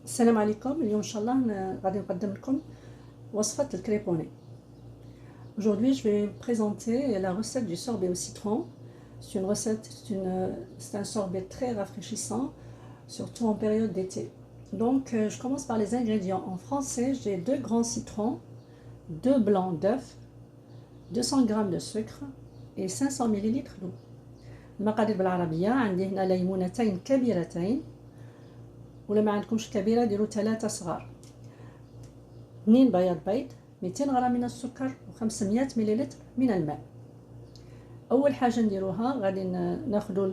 السلام عليكم. اليوم ان شاء الله غادي نقدم لكم وصفة الكريبوني. Aujourd'hui, je vais vous présenter la recette du sorbet au citron. C'est une recette, c'est un sorbet très rafraîchissant, surtout en période d'été. Donc, je commence par les ingrédients. En français, j'ai 2 grands citrons, 2 blancs d'œufs, 200 g de sucre et 500 ml d'eau. المقادير بالعربية عندي هنا ليمونتين كبيرتين، ولا ما عندكمش كبيرة ديروا 3 صغار، 2 بياض بيض، 200 غرام من السكر و500 ملل من الماء. اول حاجه نديروها غادي ناخذوا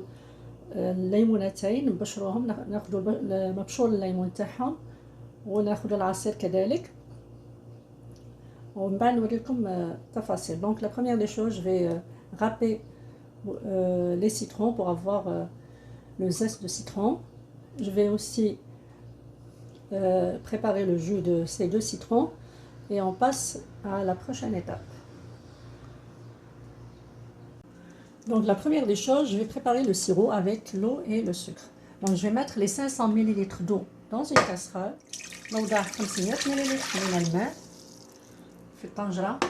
الليمونتين نبشروهم، ناخذوا مبشور الليمون تاعهم وناخذوا العصير كذلك، ومن بعد نوريكم التفاصيل. Donc la première des choses, je vais râper les citrons pour avoir le zeste de citron. Je vais aussi préparer le jus de ces 2 citrons et on passe à la prochaine étape. Donc la première des choses, je vais préparer le sirop avec l'eau et le sucre. Donc je vais mettre les 500 ml d'eau dans une casserole. نوضع 500 ملل من الماء في الطنجرة،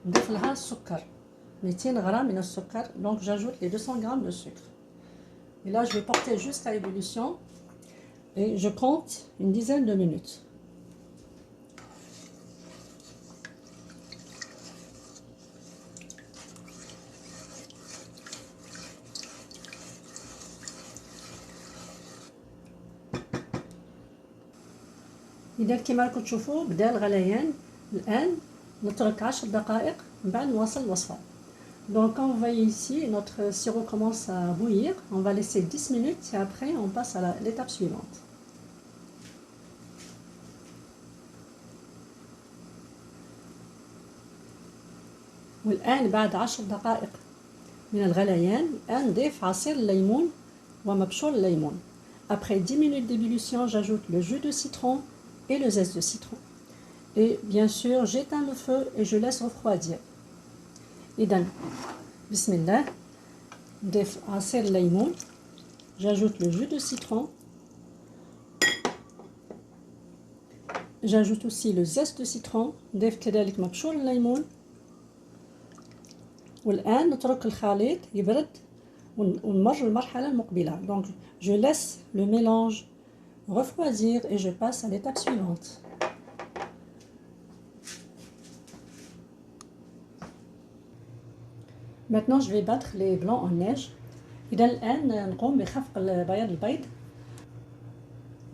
نضيف لها السكر 200 غرام من السكر. Donc j'ajoute les 200 g de sucre. Et là je vais porter jusqu'à ébullition et je compte une dizaine de minutes. إذا كما راكم تشوفوا بدا الغليان. الآن نترك 10 دقائق من بعد نواصل الوصفة. Donc quand vous voyez ici, notre sirop commence à bouillir. On va laisser 10 minutes et après on passe à l'étape suivante. والآن بعد 10 دقائق من الغليان الآن نضيف عصير الليمون ومبشور الليمون. Après 10 minutes d'ébullition, j'ajoute le jus de citron et le zeste de citron. Et bien sûr, j'éteins le feu et je laisse refroidir. إذن بسم الله نضيف عصير الليمون، j'ajoute le jus de citron, j'ajoute aussi le zeste de citron، نضيف كذلك مبشور الليمون. والآن نترك الخليط يبرد ونمر المرحلة المقبلة. Donc je laisse le mélange refroidir et je passe à l'étape suivante. Maintenant je vais battre les blancs en neige. إذا الآن نقوم بخفق بياض البيض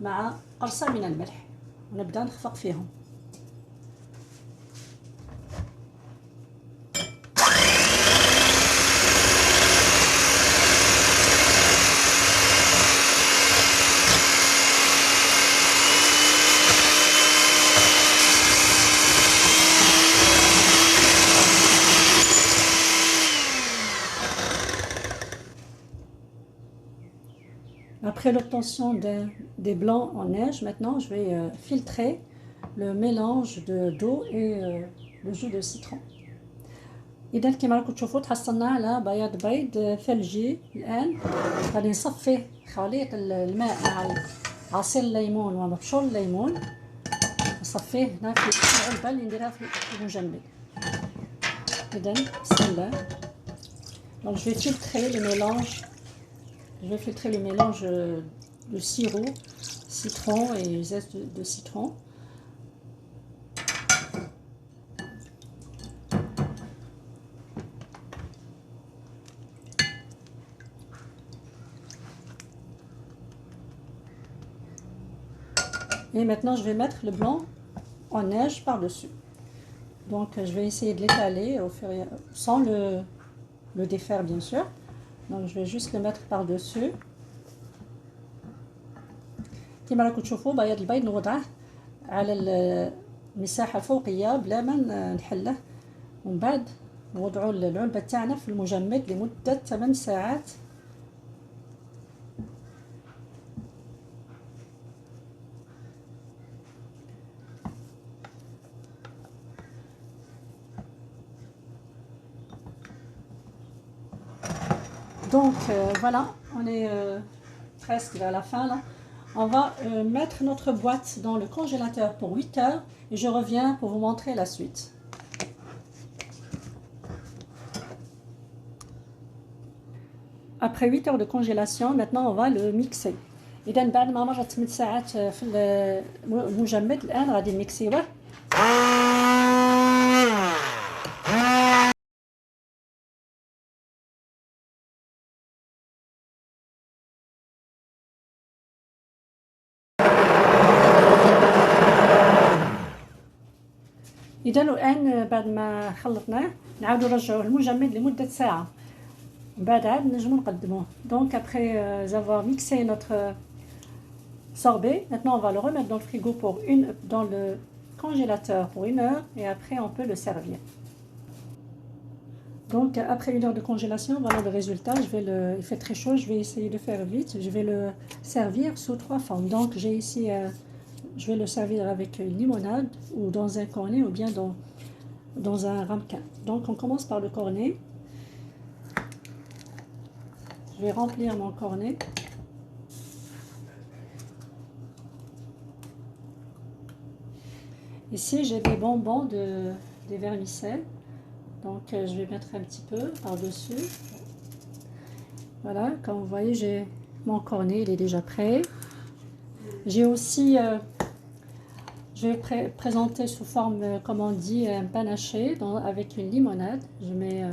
مع قرصة من الملح ونبدأ نخفق فيهم. Après l'obtention des blancs en neige, maintenant je vais filtrer le mélange d'eau et le jus de citron. إذا كما راكم تشوفوا تحصلنا على بياض بيض ثلجي. الآن غادي نصفي خليط الماء مع عصير الليمون ومبشور الليمون، نصفيه هنا في العلبة اللي نديرها في المجمد. إذا بسم الله. Donc je vais filtrer le mélange. Je vais filtrer le mélange de sirop, citron et zeste de citron. Et maintenant je vais mettre le blanc en neige par-dessus. Donc je vais essayer de l'étaler au fur et à mesure, sans le défaire bien sûr. Donc je vais juste le mettre par-dessus. كما راكم تشوفوا بياض البيض نوضعه على المساحة الفوقية بلا ما نحله، ومن بعد نوضعوا العلبة تاعنا في المجمد لمدة 8 ساعات. Donc voilà, on est presque vers la fin là. On va mettre notre boîte dans le congélateur pour 8 heures et je reviens pour vous montrer la suite. Après 8 heures de congélation, maintenant on va le mixer. إذا بعد ما مرت 8 ساعات في المجمد الآن غادي نميكسيوه. إذا الآن بعد ما خلطناه نعاودو نرجعوه المجمد لمدة ساعة. بعد عاد نجمو نقدموه. Donc après avoir mixé notre sorbet, maintenant on va le remettre dans le frigo dans le congélateur pour 1 heure et après on peut le servir. Donc après 1 heure de congélation, voilà le résultat. Il fait très chaud, je vais essayer de faire vite. Je vais le servir sous 3 formes. Donc j'ai ici, je vais le servir avec une limonade ou dans un cornet ou bien dans un ramequin. Donc on commence par le cornet. Je vais remplir mon cornet. Ici, j'ai des bonbons des vermicelles. Donc, je vais mettre un petit peu par-dessus. Voilà, comme vous voyez, j'ai mon cornet, il est déjà prêt. J'ai aussi, je vais présenter sous forme, comme on dit, un panaché avec une limonade. Je mets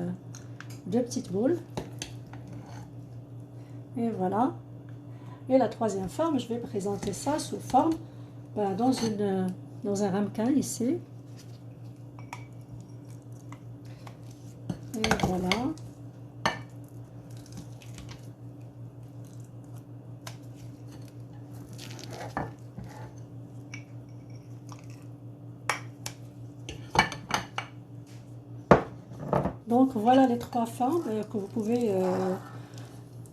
2 petites boules. Et voilà. Et la troisième forme, je vais présenter ça sous forme dans un ramequin ici. Et voilà. Donc voilà les 3 formes que vous pouvez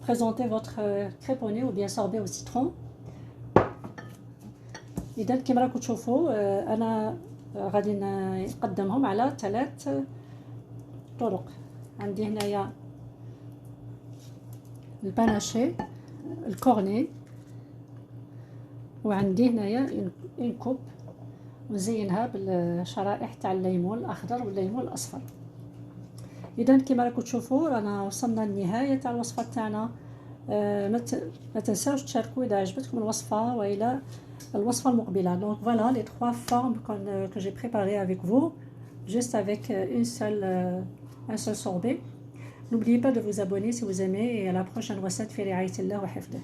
présenter votre crêpe au nez ou bien sorbet au citron. إذا كما راكم تشوفوا أنا غادي نقدمهم على 3 طرق. عندي هنايا الباناشي، الكورني، وعندي هنايا اون كوب ونزينها بالشرائح تاع الليمون الأخضر والليمون الأصفر. إذا كما راكم تشوفوا رانا وصلنا للنهاية تاع الوصفة تاعنا. ما تنساوش تشاركوا إذا عجبتكم الوصفة وإلى الوصفة المقبلة. Donc voilà les 3 formes que j'ai préparées avec vous, juste avec un seul sorbet. N'oubliez pas de vous abonner si vous aimez et à la prochaine recette في رعاية الله وحفظه.